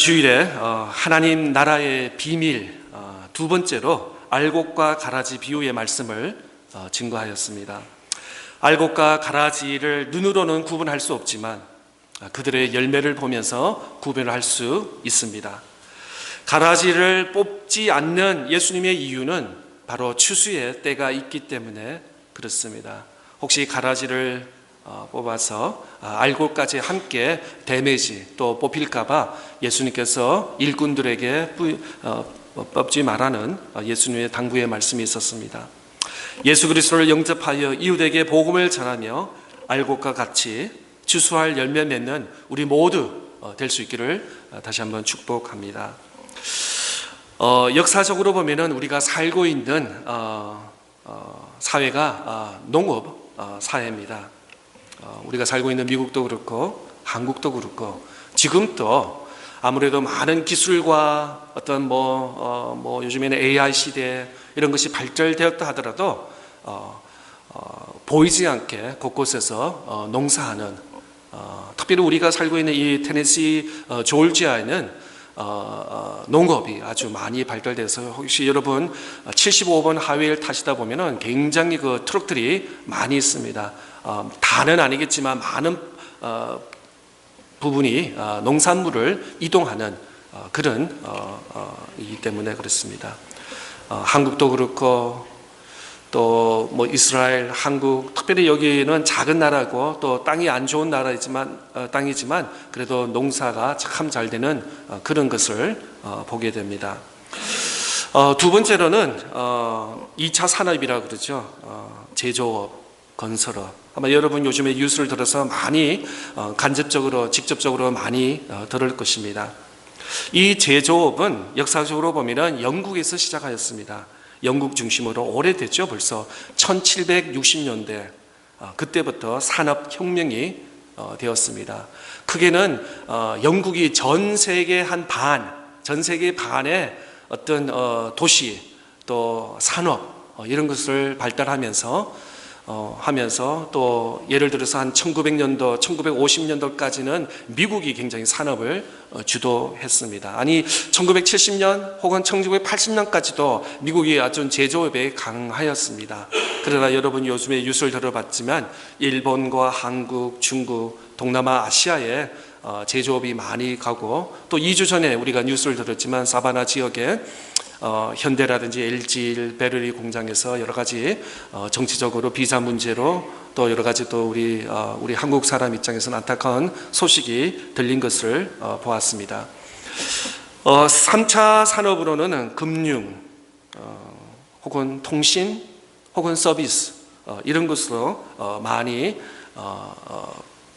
주일에 하나님 나라의 비밀 두 번째로 알곡과 가라지 비유의 말씀을 증거하였습니다. 알곡과 가라지를 눈으로는 구분할 수 없지만 그들의 열매를 보면서 구별을 할 수 있습니다. 가라지를 뽑지 않는 예수님의 이유는 바로 추수의 때가 있기 때문에 그렇습니다. 혹시 가라지를 뽑아서 알곡까지 함께 데미지 또 뽑힐까봐 예수님께서 일꾼들에게 뽑지 말라는 예수님의 당부의 말씀이 있었습니다. 예수 그리스도를 영접하여 이웃에게 복음을 전하며 알곡과 같이 추수할 열매 맺는 우리 모두 될 수 있기를 다시 한번 축복합니다. 역사적으로 보면은 우리가 살고 있는 사회가 농업 사회입니다. 우리가 살고 있는 미국도 그렇고 한국도 그렇고 지금도 아무래도 많은 기술과 어떤 요즘에는 AI 시대 이런 것이 발달되었다 하더라도 보이지 않게 곳곳에서 농사하는 특별히 우리가 살고 있는 이 테네시 조지아에는 농업이 아주 많이 발달돼서 혹시 여러분 75번 하이웨이를 타시다 보면은 굉장히 그 트럭들이 많이 있습니다. 다는 아니겠지만 많은 부분이 농산물을 이동하는 그런 이기 때문에 그렇습니다. 한국도 그렇고 또 이스라엘, 한국, 특별히 여기는 작은 나라고 또 땅이 안 좋은 땅이지만 그래도 농사가 참 잘 되는 그런 것을 보게 됩니다. 두 번째로는 2차 산업이라고 그러죠. 제조업, 건설업. 아마 여러분 요즘에 뉴스를 들어서 많이 간접적으로, 직접적으로 많이 들을 것입니다. 이 제조업은 역사적으로 보면 영국에서 시작하였습니다. 영국 중심으로 오래됐죠. 벌써 1760년대 그때부터 산업혁명이 되었습니다. 크게는 영국이 전 세계 전 세계 반의 어떤 도시 또 산업 이런 것을 발달하면서 또 예를 들어서 한 1900년도, 1950년도까지는 미국이 굉장히 산업을 주도했습니다. 아니 1970년 혹은 1980년까지도 미국이 아주 제조업에 강하였습니다. 그러나 여러분 요즘에 뉴스를 들어봤지만 일본과 한국, 중국, 동남아, 아시아에 제조업이 많이 가고 또 2주 전에 우리가 뉴스를 들었지만 사바나 지역에 현대라든지 LG 베르리 공장에서 여러 가지 정치적으로 비자 문제로 또 여러 가지 또 우리 한국 사람 입장에서는 안타까운 소식이 들린 것을 보았습니다. 3차 산업으로는 금융 혹은 통신 혹은 서비스 이런 것으로 많이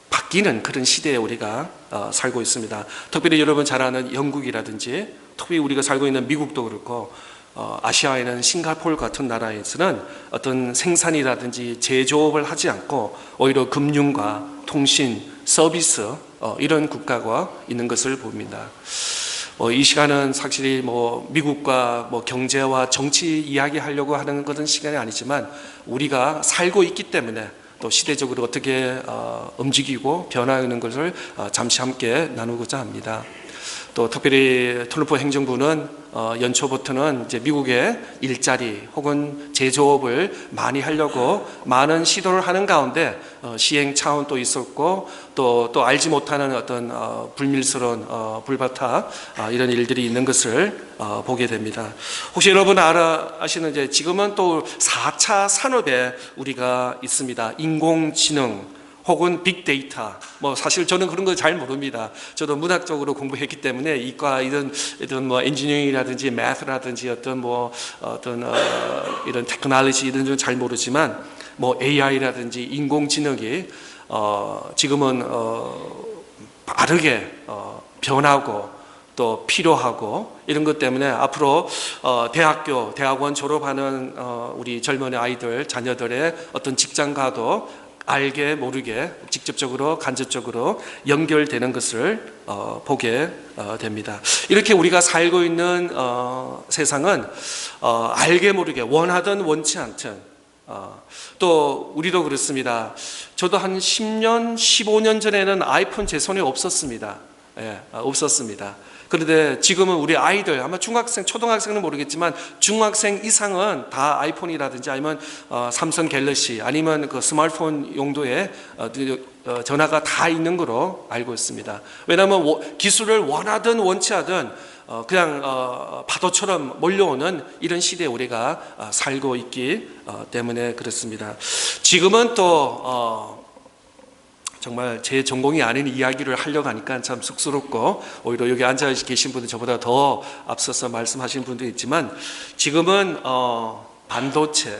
바뀌는 그런 시대에 우리가 살고 있습니다. 특별히 여러분 잘 아는 영국이라든지 특히 우리가 살고 있는 미국도 그렇고 아시아에는 싱가포르 같은 나라에서는 어떤 생산이라든지 제조업을 하지 않고 오히려 금융과 통신, 서비스 이런 국가가 있는 것을 봅니다. 이 시간은 확실히 미국과 경제와 정치 이야기하려고 하는 것은 시간이 아니지만 우리가 살고 있기 때문에 또 시대적으로 어떻게 움직이고 변화하는 것을 잠시 함께 나누고자 합니다. 또 특별히 트럼프 행정부는 연초부터는 이제 미국의 일자리 혹은 제조업을 많이 하려고 많은 시도를 하는 가운데 시행차원도 있었고 또 알지 못하는 어떤 불밀스러운 불바타 이런 일들이 있는 것을 보게 됩니다. 혹시 여러분 아시는 이제 지금은 또 4차 산업에 우리가 있습니다. 인공지능 혹은 빅데이터. 사실 저는 그런 거 잘 모릅니다. 저도 문학적으로 공부했기 때문에 이과 이런 엔지니어링이라든지 매스라든지 어떤 이런 테크놀로지 이런 좀 잘 모르지만 AI라든지 인공지능이 지금은 빠르게 변하고 또 필요하고 이런 것 때문에 앞으로 대학원 졸업하는 우리 젊은 아이들 자녀들의 어떤 직장과도 알게 모르게 직접적으로 간접적으로 연결되는 것을 보게 됩니다. 이렇게 우리가 살고 있는 세상은 알게 모르게 원하든 원치 않든 또 우리도 그렇습니다. 저도 한 10년, 15년 전에는 아이폰 제 손에 없었습니다. 없었습니다. 그런데 지금은 우리 아이들 아마 중학생, 초등학생은 모르겠지만 중학생 이상은 다 아이폰이라든지 아니면 삼성 갤럭시 아니면 그 스마트폰 용도의 전화가 다 있는 거로 알고 있습니다. 왜냐하면 기술을 원하든 원치 않든 그냥 파도처럼 몰려오는 이런 시대에 우리가 살고 있기 때문에 그렇습니다. 지금은 또 정말 제 전공이 아닌 이야기를 하려고 하니까 참 쑥스럽고 오히려 여기 앉아 계신 분들 저보다 더 앞서서 말씀하신 분도 있지만 지금은 반도체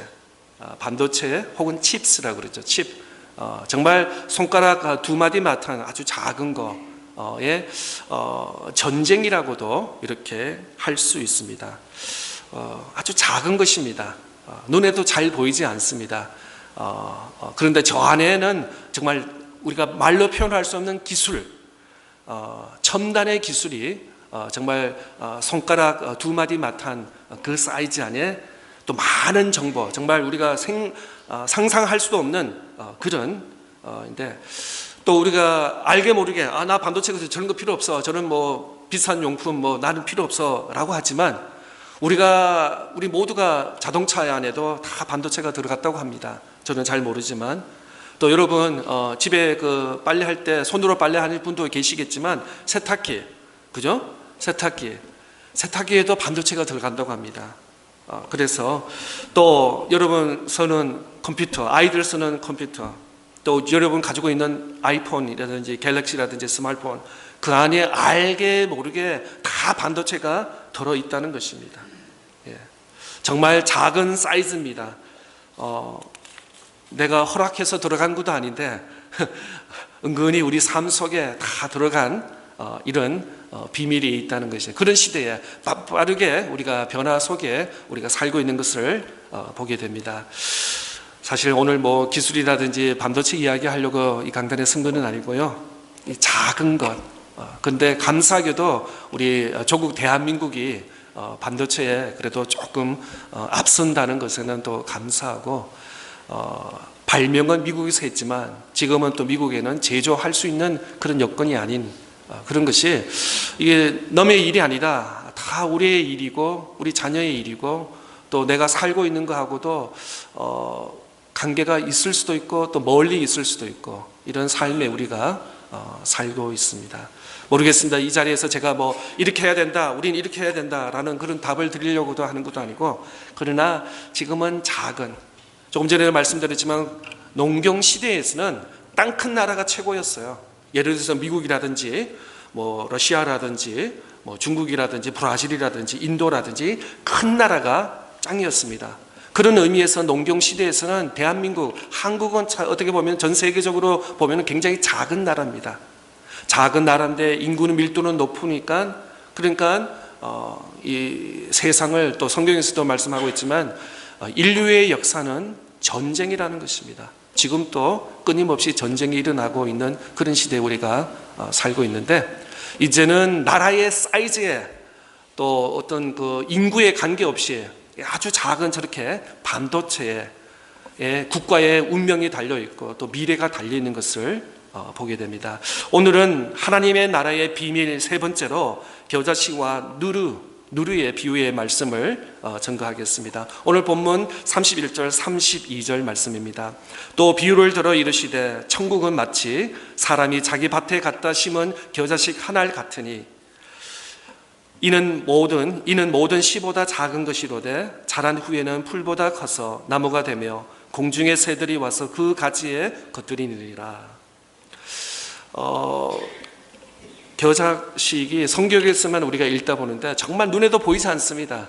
혹은 칩스라고 그러죠. 칩. 정말 손가락 두 마디만한 아주 작은 거의 전쟁이라고도 이렇게 할 수 있습니다. 아주 작은 것입니다. 눈에도 잘 보이지 않습니다. 그런데 저 안에는 정말 우리가 말로 표현할 수 없는 기술, 첨단의 기술이 정말 손가락 두 마디만한 그 사이즈 안에 또 많은 정보, 정말 우리가 상상할 수도 없는 그런 인데 또 우리가 알게 모르게 나 반도체 저런 거 필요 없어, 저런 뭐 비싼 용품 뭐 나는 필요 없어 라고 하지만 우리 모두가 자동차 안에도 다 반도체가 들어갔다고 합니다. 저는 잘 모르지만 또 여러분 집에 그 빨래할 때 손으로 빨래하는 분도 계시겠지만 세탁기, 그죠? 세탁기에도 반도체가 들어간다고 합니다. 그래서 또 여러분 쓰는 컴퓨터, 아이들 쓰는 컴퓨터, 또 여러분 가지고 있는 아이폰이라든지 갤럭시라든지 스마트폰 그 안에 알게 모르게 다 반도체가 들어있다는 것입니다. 예. 정말 작은 사이즈입니다. 내가 허락해서 들어간 것도 아닌데 은근히 우리 삶 속에 다 들어간 이런 비밀이 있다는 것이에요. 그런 시대에 빠르게 우리가 변화 속에 우리가 살고 있는 것을 보게 됩니다. 사실 오늘 뭐 기술이라든지 반도체 이야기하려고 이 강단에 쓴 것은 아니고요. 이 작은 것. 근데 감사하게도 우리 조국 대한민국이 반도체에 그래도 조금 앞선다는 것에는 또 감사하고 발명은 미국에서 했지만 지금은 또 미국에는 제조할 수 있는 그런 여건이 아닌 그런 것이 이게 남의 일이 아니라 다 우리의 일이고 우리 자녀의 일이고 또 내가 살고 있는 거하고도 관계가 있을 수도 있고 또 멀리 있을 수도 있고 이런 삶에 우리가 살고 있습니다. 모르겠습니다. 이 자리에서 제가 뭐 이렇게 해야 된다, 우린 이렇게 해야 된다라는 그런 답을 드리려고도 하는 것도 아니고 그러나 지금은 작은 조금 전에 말씀드렸지만 농경 시대에서는 땅 큰 나라가 최고였어요. 예를 들어서 미국이라든지 뭐 러시아라든지 뭐 중국이라든지 브라질이라든지 인도라든지 큰 나라가 짱이었습니다. 그런 의미에서 농경 시대에서는 대한민국, 한국은 어떻게 보면 전 세계적으로 보면 굉장히 작은 나라입니다. 작은 나라인데 인구는 밀도는 높으니까 그러니까 이 세상을 또 성경에서도 말씀하고 있지만 인류의 역사는 전쟁이라는 것입니다. 지금 또 끊임없이 전쟁이 일어나고 있는 그런 시대에 우리가 살고 있는데 이제는 나라의 사이즈에 또 어떤 그 인구에 관계없이 아주 작은 저렇게 반도체에 국가의 운명이 달려있고 또 미래가 달려있는 것을 보게 됩니다. 오늘은 하나님의 나라의 비밀 세 번째로 겨자씨와 누르의 비유의 말씀을 전가하겠습니다. 오늘 본문 31절 32절 말씀입니다. 또 비유를 들어 이르시되 천국은 마치 사람이 자기 밭에 갖다 심은 겨자식 한 알 같으니 이는 모든 씨보다 작은 것이로되 자란 후에는 풀보다 커서 나무가 되며 공중의 새들이 와서 그 가지에 겉들이니라. 겨자식이 성경에서만 우리가 읽다 보는데 정말 눈에도 보이지 않습니다.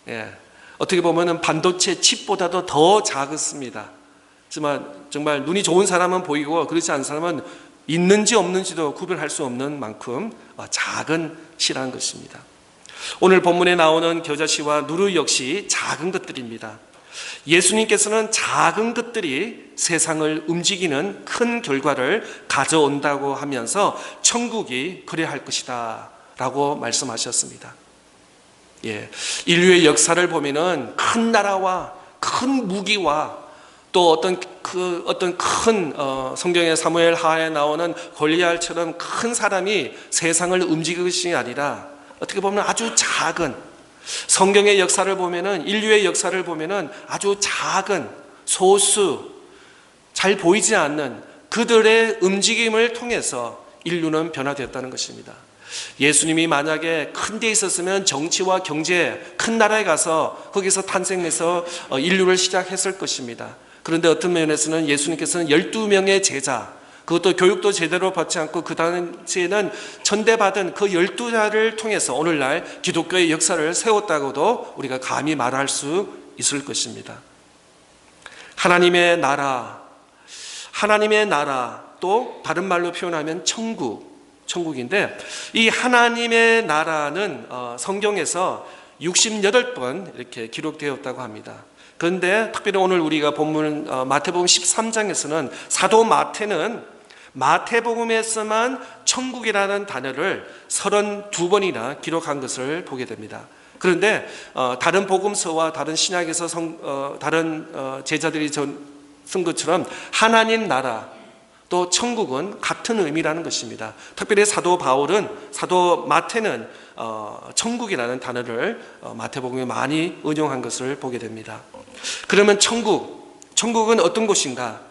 예. 어떻게 보면 반도체 칩보다도 더 작습니다. 하지만 정말 눈이 좋은 사람은 보이고 그렇지 않은 사람은 있는지 없는지도 구별할 수 없는 만큼 작은 씨라는 것입니다. 오늘 본문에 나오는 겨자씨와 누르 역시 작은 것들입니다. 예수님께서는 작은 것들이 세상을 움직이는 큰 결과를 가져온다고 하면서 천국이 그래야 할 것이다 라고 말씀하셨습니다. 예, 인류의 역사를 보면은 큰 나라와 큰 무기와 또 어떤 큰 성경의 사무엘 하에 나오는 골리앗처럼 큰 사람이 세상을 움직이는 것이 아니라 어떻게 보면 아주 작은, 성경의 역사를 보면은, 인류의 역사를 보면은 아주 작은 소수, 잘 보이지 않는 그들의 움직임을 통해서 인류는 변화되었다는 것입니다. 예수님이 만약에 큰 데 있었으면 정치와 경제, 큰 나라에 가서 거기서 탄생해서 인류를 시작했을 것입니다. 그런데 어떤 면에서는 예수님께서는 12명의 제자, 그것도 교육도 제대로 받지 않고 그 당시에는 천대받은 그 12자를 통해서 오늘날 기독교의 역사를 세웠다고도 우리가 감히 말할 수 있을 것입니다. 하나님의 나라, 또 다른 말로 표현하면 천국인데, 이 하나님의 나라는 성경에서 68번 이렇게 기록되었다고 합니다. 그런데 특별히 오늘 우리가 본문 마태복음 13장에서는 사도 마태복음에서만 천국이라는 단어를 32번이나 기록한 것을 보게 됩니다. 그런데 다른 복음서와 다른 신약에서 다른 제자들이 쓴 것처럼 하나님 나라 또 천국은 같은 의미라는 것입니다. 특별히 사도 마태는 천국이라는 단어를 마태복음에 많이 응용한 것을 보게 됩니다. 그러면 천국은 어떤 곳인가?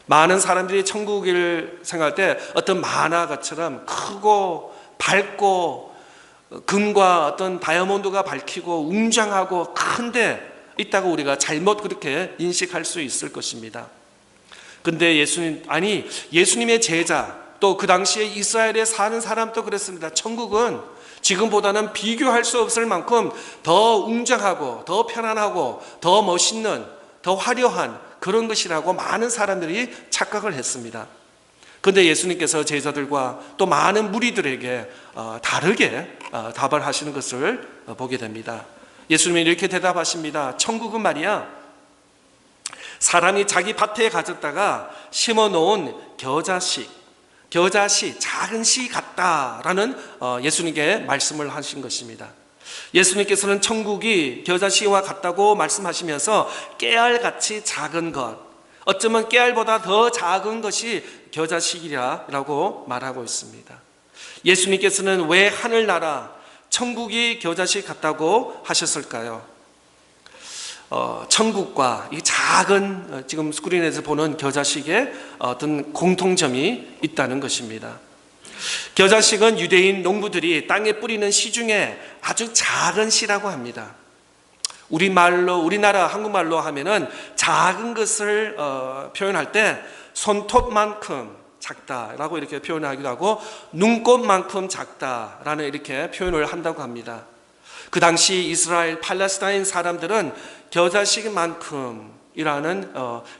많은 사람들이 천국을 생각할 때 어떤 만화가처럼 크고 밝고 금과 어떤 다이아몬드가 밝히고 웅장하고 큰데 있다고 우리가 잘못 그렇게 인식할 수 있을 것입니다. 근데 예수님의 제자, 또 그 당시에 이스라엘에 사는 사람도 그랬습니다. 천국은 지금보다는 비교할 수 없을 만큼 더 웅장하고 더 편안하고 더 멋있는, 더 화려한 그런 것이라고 많은 사람들이 착각을 했습니다. 그런데 예수님께서 제자들과 또 많은 무리들에게 다르게 답을 하시는 것을 보게 됩니다. 예수님이 이렇게 대답하십니다. 천국은 말이야, 사람이 자기 밭에 가졌다가 심어놓은 겨자씨, 작은 씨 같다라는 예수님께 말씀을 하신 것입니다. 예수님께서는 천국이 겨자씨와 같다고 말씀하시면서 깨알같이 작은 것, 어쩌면 깨알보다 더 작은 것이 겨자씨라고 말하고 있습니다. 예수님께서는 왜 하늘나라, 천국이 겨자씨 같다고 하셨을까요? 천국과 이 작은 지금 스크린에서 보는 겨자식의 어떤 공통점이 있다는 것입니다. 겨자식은 유대인 농부들이 땅에 뿌리는 씨 중에 아주 작은 씨라고 합니다. 우리나라 한국말로 하면은 작은 것을 표현할 때 손톱만큼 작다라고 이렇게 표현하기도 하고 눈곱만큼 작다라는 이렇게 표현을 한다고 합니다. 그 당시 이스라엘 팔레스타인 사람들은 겨자씨만큼이라는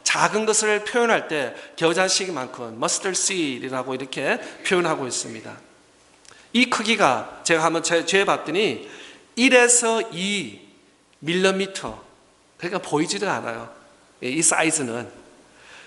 작은 것을 표현할 때 겨자씨만큼 mustard seed이라고 이렇게 표현하고 있습니다. 이 크기가 제가 한번 재봤더니 1에서 2mm, 그러니까 보이지도 않아요. 이 사이즈는.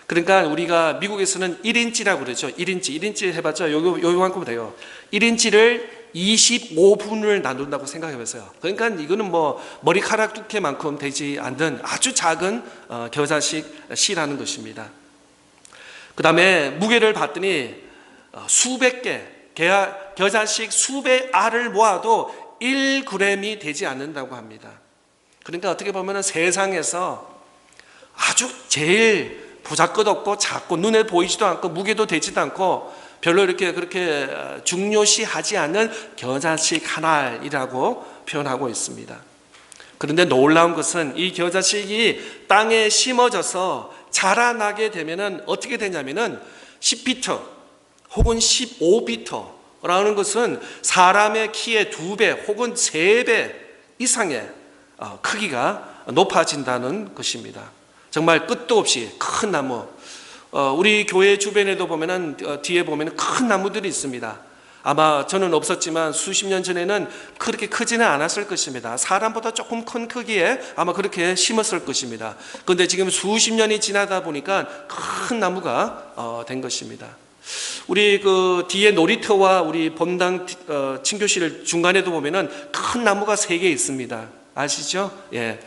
그러니까 우리가 미국에서는 1인치라고 그러죠. 1인치 해봤자 요만큼 돼요. 1인치를 25분을 나눈다고 생각해보세요. 그러니까 이거는 뭐 머리카락 두께만큼 되지 않는 아주 작은 겨자식 씨라는 것입니다. 그 다음에 무게를 봤더니 수백 개, 겨자식 수백 알을 모아도 1g이 되지 않는다고 합니다. 그러니까 어떻게 보면 세상에서 아주 제일 보잘것없고 작고 눈에 보이지도 않고 무게도 되지도 않고 별로 이렇게 그렇게 중요시하지 않는 겨자식 한 알이라고 표현하고 있습니다. 그런데 놀라운 것은 이 겨자식이 땅에 심어져서 자라나게 되면은 어떻게 되냐면은 10피터 혹은 15피터라는 것은 사람의 키의 2배 혹은 3배 이상의 크기가 높아진다는 것입니다. 정말 끝도 없이 큰 나무, 우리 교회 주변에도 보면은 뒤에 보면은 큰 나무들이 있습니다. 아마 저는 없었지만 수십 년 전에는 그렇게 크지는 않았을 것입니다. 사람보다 조금 큰 크기에 아마 그렇게 심었을 것입니다. 그런데 지금 수십 년이 지나다 보니까 큰 나무가 된 것입니다. 우리 그 뒤에 놀이터와 우리 본당 친교실 중간에도 보면은 큰 나무가 3개 있습니다. 아시죠? 예.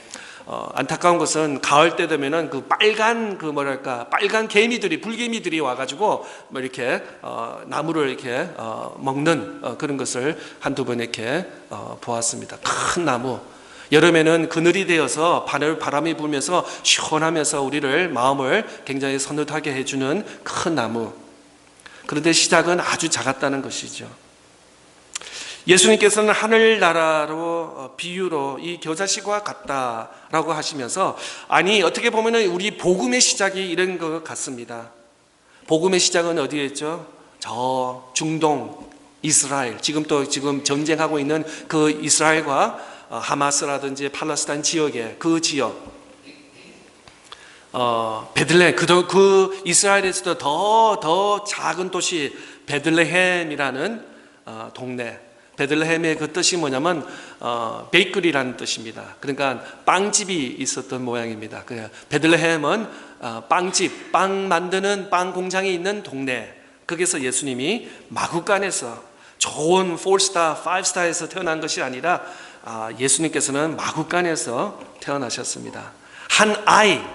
안타까운 것은 가을 때 되면은 그 빨간 빨간 개미들이 불개미들이 와가지고 뭐 이렇게 나무를 이렇게 먹는 그런 것을 한두 번 이렇게 보았습니다. 큰 나무. 여름에는 그늘이 되어서 바람이 불면서 시원하면서 우리를 마음을 굉장히 서늘하게 해주는 큰 나무. 그런데 시작은 아주 작았다는 것이죠. 예수님께서는 하늘나라로 비유로 이 겨자씨와 같다라고 하시면서 아니 어떻게 보면 우리 복음의 시작이 이런 것 같습니다. 복음의 시작은 어디에 있죠? 저 중동 이스라엘 지금 전쟁하고 있는 그 이스라엘과 하마스라든지 팔레스타인 지역의 그 지역 베들레헴 그 이스라엘에서도 더 작은 도시 베들레헴이라는 동네. 베들레헴의 그 뜻이 뭐냐면 베이커리라는 뜻입니다. 그러니까 빵집이 있었던 모양입니다. 베들레헴은 빵집, 빵 만드는 빵 공장이 있는 동네. 거기서 예수님이 마구간에서 좋은 4스타, 5스타에서 태어난 것이 아니라 예수님께서는 마구간에서 태어나셨습니다. 한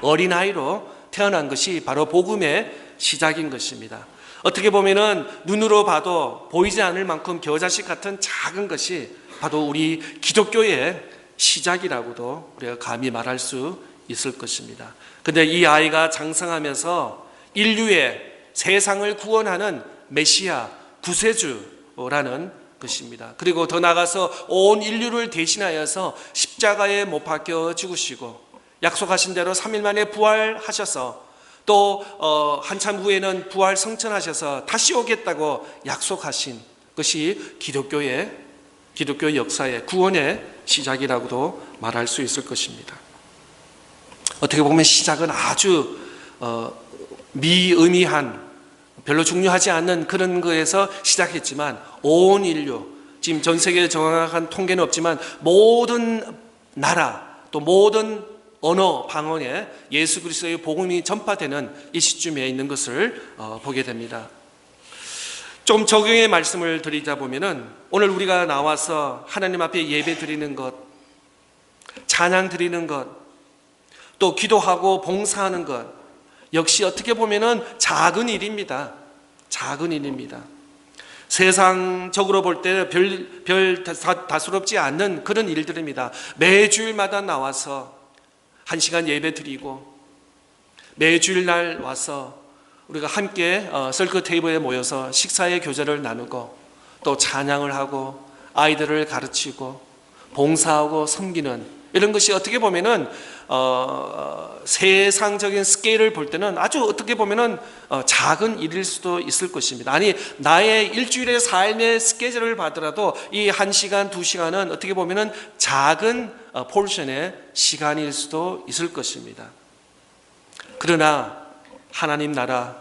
어린아이로 태어난 것이 바로 복음의 시작인 것입니다. 어떻게 보면은 눈으로 봐도 보이지 않을 만큼 겨자씨 같은 작은 것이 바로 우리 기독교의 시작이라고도 우리가 감히 말할 수 있을 것입니다. 근데 이 아이가 장성하면서 인류의 세상을 구원하는 메시아, 구세주라는 것입니다. 그리고 더 나아가서 온 인류를 대신하여서 십자가에 못 박혀 죽으시고 약속하신 대로 3일 만에 부활하셔서 또 한참 후에는 부활 성천하셔서 다시 오겠다고 약속하신 것이 기독교 역사의 구원의 시작이라고도 말할 수 있을 것입니다. 어떻게 보면 시작은 아주 미의미한 별로 중요하지 않는 그런 거에서 시작했지만 온 인류 지금 전 세계에 정확한 통계는 없지만 모든 나라 또 모든 언어 방언에 예수 그리스도의 복음이 전파되는 이 시점에 있는 것을 보게 됩니다. 좀 적용의 말씀을 드리자 보면은 오늘 우리가 나와서 하나님 앞에 예배 드리는 것, 찬양 드리는 것, 또 기도하고 봉사하는 것 역시 어떻게 보면은 작은 일입니다. 작은 일입니다. 세상적으로 볼 때 별 다스럽지 않는 그런 일들입니다. 매주일마다 나와서 1시간 예배 드리고 매주일 날 와서 우리가 함께 설크 테이블에 모여서 식사의 교제를 나누고 또 찬양을 하고 아이들을 가르치고 봉사하고 섬기는 이런 것이 어떻게 보면은 세상적인 스케일을 볼 때는 아주 어떻게 보면은 작은 일일 수도 있을 것입니다. 아니 나의 일주일의 삶의 스케줄을 봐더라도 이 1시간, 2시간은 어떻게 보면은 작은 포션의 시간일 수도 있을 것입니다. 그러나 하나님 나라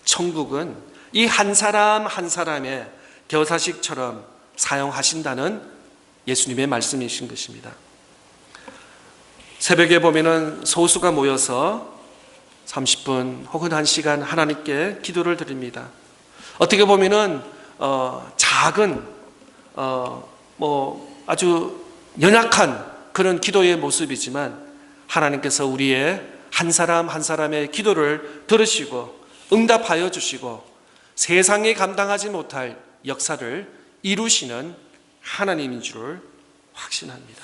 천국은 이 한 사람 한 사람의 겨자식처럼 사용하신다는 예수님의 말씀이신 것입니다. 새벽에 보면은 소수가 모여서 30분 혹은 1시간 하나님께 기도를 드립니다. 어떻게 보면은 작은 아주 연약한 그런 기도의 모습이지만 하나님께서 우리의 한 사람 한 사람의 기도를 들으시고 응답하여 주시고 세상에 감당하지 못할 역사를 이루시는 하나님인 줄을 확신합니다.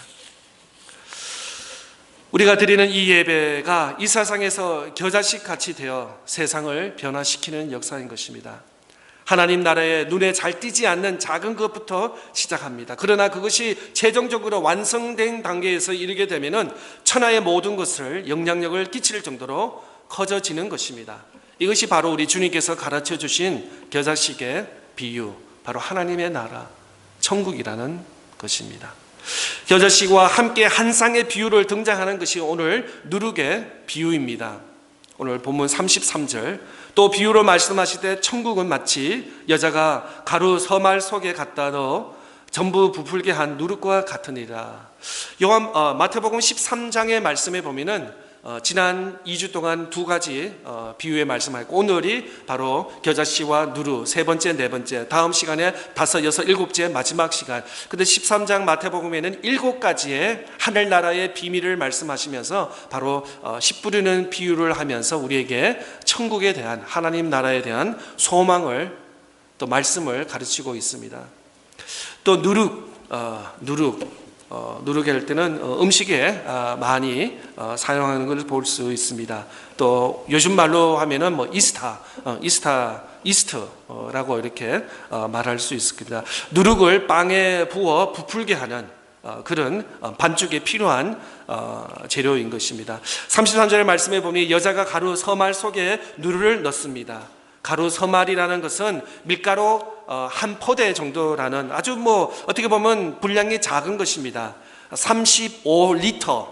우리가 드리는 이 예배가 이 세상에서 겨자씨 같이 되어 세상을 변화시키는 역사인 것입니다. 하나님 나라에 눈에 잘 띄지 않는 작은 것부터 시작합니다. 그러나 그것이 최종적으로 완성된 단계에서 이르게 되면은 천하의 모든 것을 영향력을 끼칠 정도로 커져지는 것입니다. 이것이 바로 우리 주님께서 가르쳐 주신 겨자씨의 비유, 바로 하나님의 나라, 천국이라는 것입니다. 겨자씨와 함께 한 쌍의 비유를 등장하는 것이 오늘 누룩의 비유입니다. 오늘 본문 33절 또 비유로 말씀하실 때 천국은 마치 여자가 가루 서말 속에 갖다 넣어 전부 부풀게 한 누룩과 같으니라. 마태복음 13장의 말씀에 보면은 지난 2주 동안 두 가지 비유의 말씀하고 오늘이 바로 겨자씨와 누루 세 번째, 네 번째, 다음 시간에 다섯, 여섯, 일곱째 마지막 시간. 근데 13장 마태복음에는 7가지의 하늘나라의 비밀을 말씀하시면서 바로 씨 뿌리는 비유를 하면서 우리에게 천국에 대한 하나님 나라에 대한 소망을 또 말씀을 가르치고 있습니다. 또 누룩 할 때는 음식에 많이 사용하는 것을 볼 수 있습니다. 또 요즘 말로 하면은 뭐 이스트라고 이렇게 말할 수 있습니다. 누룩을 빵에 부어 부풀게 하는 그런 반죽에 필요한 재료인 것입니다. 33절의 말씀에 보면 여자가 가루 서말 속에 누룩을 넣습니다. 가루 서말이라는 것은 밀가루 한 포대 정도라는 아주 뭐 어떻게 보면 분량이 작은 것입니다. 35리터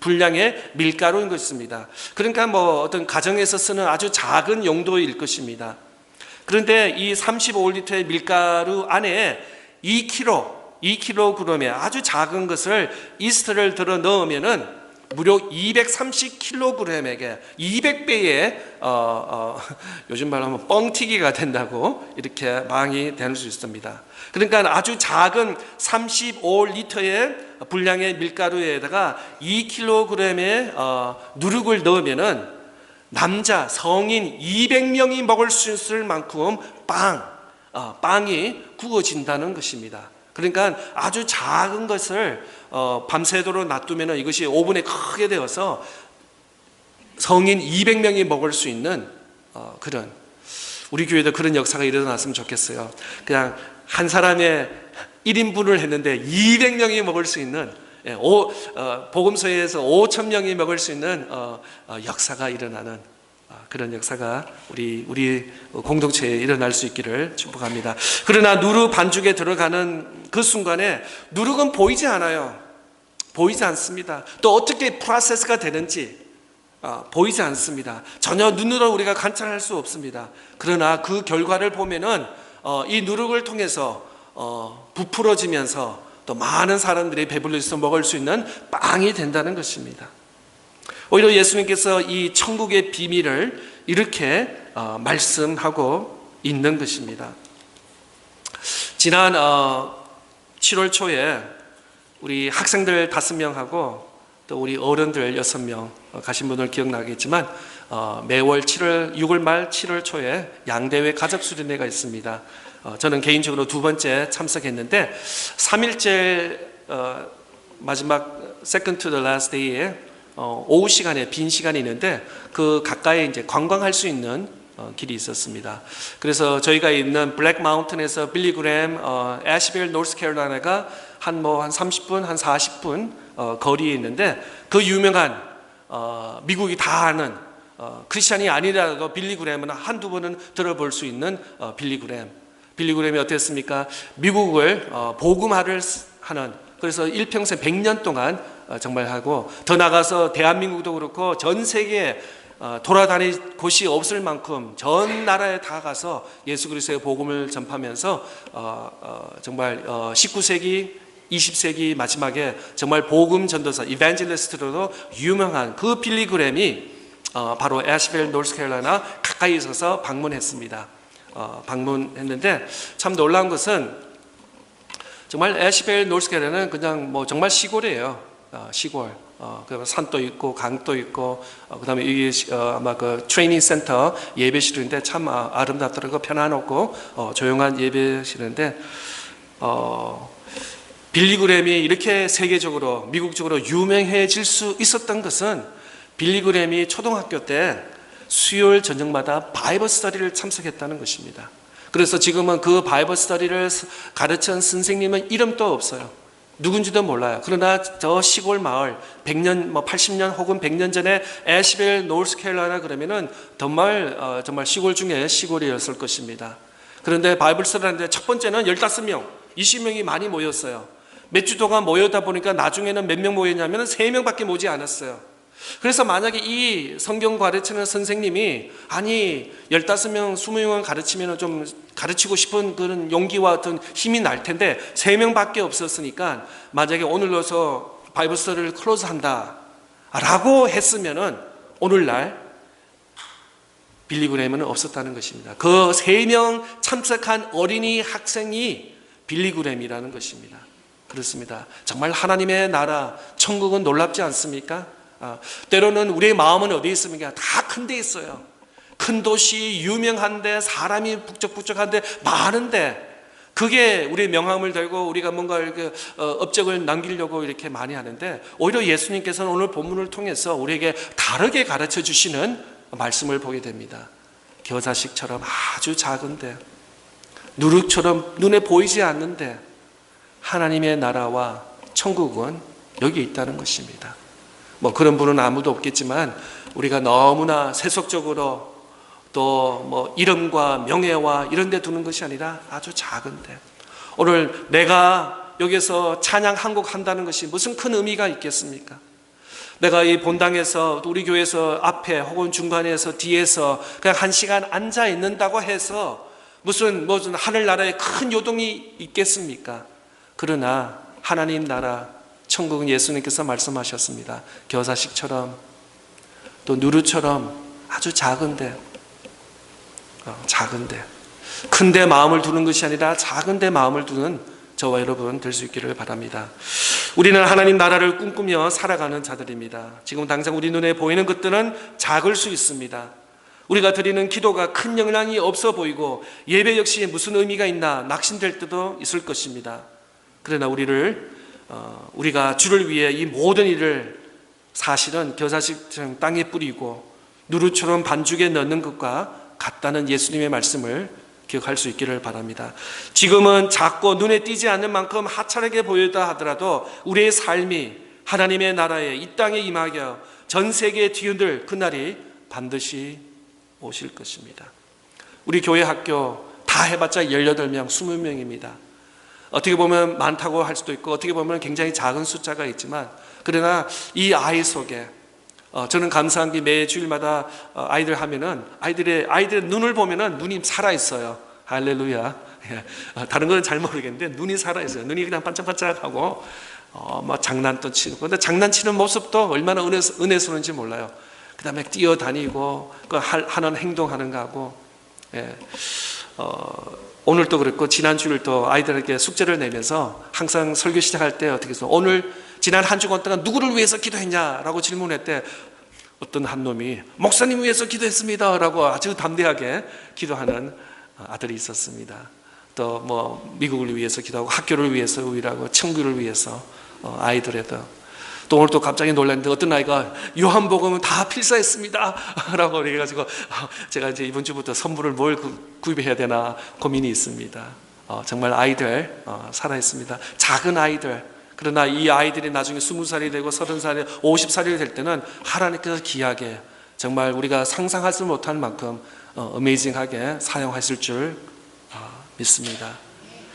분량의 밀가루인 것입니다. 그러니까 뭐 어떤 가정에서 쓰는 아주 작은 용도일 것입니다. 그런데 이 35리터의 밀가루 안에 2kg의 아주 작은 것을 이스트를 들어 넣으면은 무려 230kg에게 200배의 요즘 말로 하면 뻥튀기가 된다고 이렇게 망이 될 수 있습니다. 그러니까 아주 작은 35리터의 분량의 밀가루에다가 2kg의 누룩을 넣으면은 남자 성인 200명이 먹을 수 있을 만큼 빵이 구워진다는 것입니다. 그러니까 아주 작은 것을 밤새도록 놔두면 이것이 오븐에 크게 되어서 성인 200명이 먹을 수 있는 그런, 우리 교회도 그런 역사가 일어났으면 좋겠어요. 그냥 한 사람의 1인분을 했는데 200명이 먹을 수 있는, 복음서에서 5,000명이 먹을 수 있는 역사가 일어나는 그런 역사가 우리 공동체에 일어날 수 있기를 축복합니다. 그러나 누룩 반죽에 들어가는 그 순간에 누룩은 보이지 않아요. 보이지 않습니다. 또 어떻게 프로세스가 되는지 보이지 않습니다. 전혀 눈으로 우리가 관찰할 수 없습니다. 그러나 그 결과를 보면은 이 누룩을 통해서 부풀어지면서 또 많은 사람들이 배불러서 먹을 수 있는 빵이 된다는 것입니다. 오히려 예수님께서 이 천국의 비밀을 이렇게 말씀하고 있는 것입니다. 지난 7월 초에 우리 학생들 5명하고 또 우리 어른들 6명 가신 분들 기억나겠지만 매월 6월 말 7월 초에 양대회 가족수련회가 있습니다. 저는 개인적으로 2번째 참석했는데 3일째 마지막 second to the last day에 오후 시간에 빈 시간이 있는데 그 가까이 이제 관광할 수 있는 길이 있었습니다. 그래서 저희가 있는 블랙 마운틴에서 빌리 그램 애쉬빌 노스캐롤라이나가 한 30분, 한 40분 거리에 있는데 그 유명한 미국이 다 아는 크리스찬이 아니라도 빌리 그램은 한두 번은 들어볼 수 있는 빌리 그램이 어땠습니까? 미국을 복음화를 하는, 그래서 일평생 100년 동안 정말 하고 더 나가서 대한민국도 그렇고 전 세계에 돌아다닐 곳이 없을 만큼 전 나라에 다 가서 예수 그리스도의 복음을 전파하면서 정말 19세기 20세기 마지막에 정말 복음 전도사 이벤젤리스트로도 유명한 그 빌리 그램이 바로 애쉬빌 노스캐롤라이나 가까이 있어서 방문했습니다. 방문했는데 참 놀라운 것은 정말 애쉬빌 노스캐롤라이나는 그냥 정말 시골이에요. 시골. 산도 있고 강도 있고 그다음에 이게 아마 그 트레이닝 센터 예배실인데 참 아름답더라고. 편안하고 조용한 예배실인데 빌리 그램이 이렇게 세계적으로 미국적으로 유명해질 수 있었던 것은 빌리 그램이 초등학교 때 수요일 저녁마다 바이블 스터디를 참석했다는 것입니다. 그래서 지금은 그 바이블 스터디를 가르친 선생님은 이름도 없어요. 누군지도 몰라요. 그러나 저 시골 마을 100년, 80년 혹은 100년 전에 애쉬빌 노스캐롤라이나 그러면은 정말 시골 중에 시골이었을 것입니다. 그런데 바이블 스터디 하는데 첫 번째는 15명, 20명이 많이 모였어요. 몇 주 동안 모였다 보니까 나중에는 몇 명 모였냐면 3명밖에 모지 않았어요. 그래서 만약에 이 성경 가르치는 선생님이 15명, 20명을 가르치면 좀 가르치고 싶은 그런 용기와 어떤 힘이 날 텐데 3명밖에 없었으니까 만약에 오늘로서 바이블 스터디를 클로즈한다. 라고 했으면은 오늘날 빌리그레임은 없었다는 것입니다. 그 3명 참석한 어린이 학생이 빌리그레임이라는 것입니다. 그렇습니다. 정말 하나님의 나라, 천국은 놀랍지 않습니까? 때로는 우리의 마음은 어디에 있습니까? 다 큰 데 있어요. 큰 도시, 유명한데, 사람이 북적북적한데, 많은데, 그게 우리의 명함을 들고 우리가 뭔가 이렇게 업적을 남기려고 이렇게 많이 하는데, 오히려 예수님께서는 오늘 본문을 통해서 우리에게 다르게 가르쳐 주시는 말씀을 보게 됩니다. 겨자식처럼 아주 작은데, 누룩처럼 눈에 보이지 않는데, 하나님의 나라와 천국은 여기 있다는 것입니다. 뭐 그런 분은 아무도 없겠지만, 우리가 너무나 세속적으로 또 뭐 이름과 명예와 이런 데 두는 것이 아니라 아주 작은데, 오늘 내가 여기서 찬양 한 곡 한다는 것이 무슨 큰 의미가 있겠습니까? 내가 이 본당에서, 우리 교회에서 앞에 혹은 중간에서 뒤에서 그냥 1시간 앉아 있는다고 해서 무슨 하늘나라에 큰 요동이 있겠습니까? 그러나 하나님 나라 천국은 예수님께서 말씀하셨습니다. 겨자식처럼 또 누루처럼 아주 작은데, 큰데 마음을 두는 것이 아니라 작은데 마음을 두는 저와 여러분 될 수 있기를 바랍니다. 우리는 하나님 나라를 꿈꾸며 살아가는 자들입니다. 지금 당장 우리 눈에 보이는 것들은 작을 수 있습니다. 우리가 드리는 기도가 큰 영향이 없어 보이고, 예배 역시 무슨 의미가 있나 낙심될 때도 있을 것입니다. 그러나 우리가 주를 위해 이 모든 일을 사실은 겨자식처럼 땅에 뿌리고 누루처럼 반죽에 넣는 것과 같다는 예수님의 말씀을 기억할 수 있기를 바랍니다. 지금은 작고 눈에 띄지 않는 만큼 하찮게 보였다 하더라도 우리의 삶이 하나님의 나라에, 이 땅에 임하여 전 세계에 뒤흔들 그날이 반드시 오실 것입니다. 우리 교회 학교 다 해봤자 18명, 20명입니다. 어떻게 보면 많다고 할 수도 있고 어떻게 보면 굉장히 작은 숫자가 있지만, 그러나 이 아이 속에 저는 감사한 게 매 주일마다 아이들 하면은 아이들의 눈을 보면은 눈이 살아 있어요. 할렐루야. 다른 거는 잘 모르겠는데 눈이 살아 있어요. 눈이 그냥 반짝반짝하고 막 장난도 치고, 근데 장난치는 모습도 얼마나 은혜스러운지 몰라요. 그다음에 뛰어다니고 하는 행동하는 거하고, 오늘도 그랬고 지난 주일도 아이들에게 숙제를 내면서 항상 설교 시작할 때 어떻게 해서 오늘 지난 한 주간 동안 누구를 위해서 기도했냐라고 질문했대. 어떤 한 놈이 목사님 위해서 기도했습니다 라고 아주 담대하게 기도하는 아들이 있었습니다. 또 뭐 미국을 위해서 기도하고 학교를 위해서 일하고 천국을 위해서 아이들에도. 또 오늘 또 갑자기 놀랐는데 어떤 아이가 요한복음은 다 필사했습니다 라고 그래가지고 제가 이제 이번 주부터 선물을 뭘 구입해야 되나 고민이 있습니다. 정말 아이들 살아있습니다. 작은 아이들. 그러나 이 아이들이 나중에 20살이 되고 30살이 50살이 될 때는 하나님께서 귀하게, 정말 우리가 상상하지 못할 만큼 어메이징하게 사용하실 줄 믿습니다.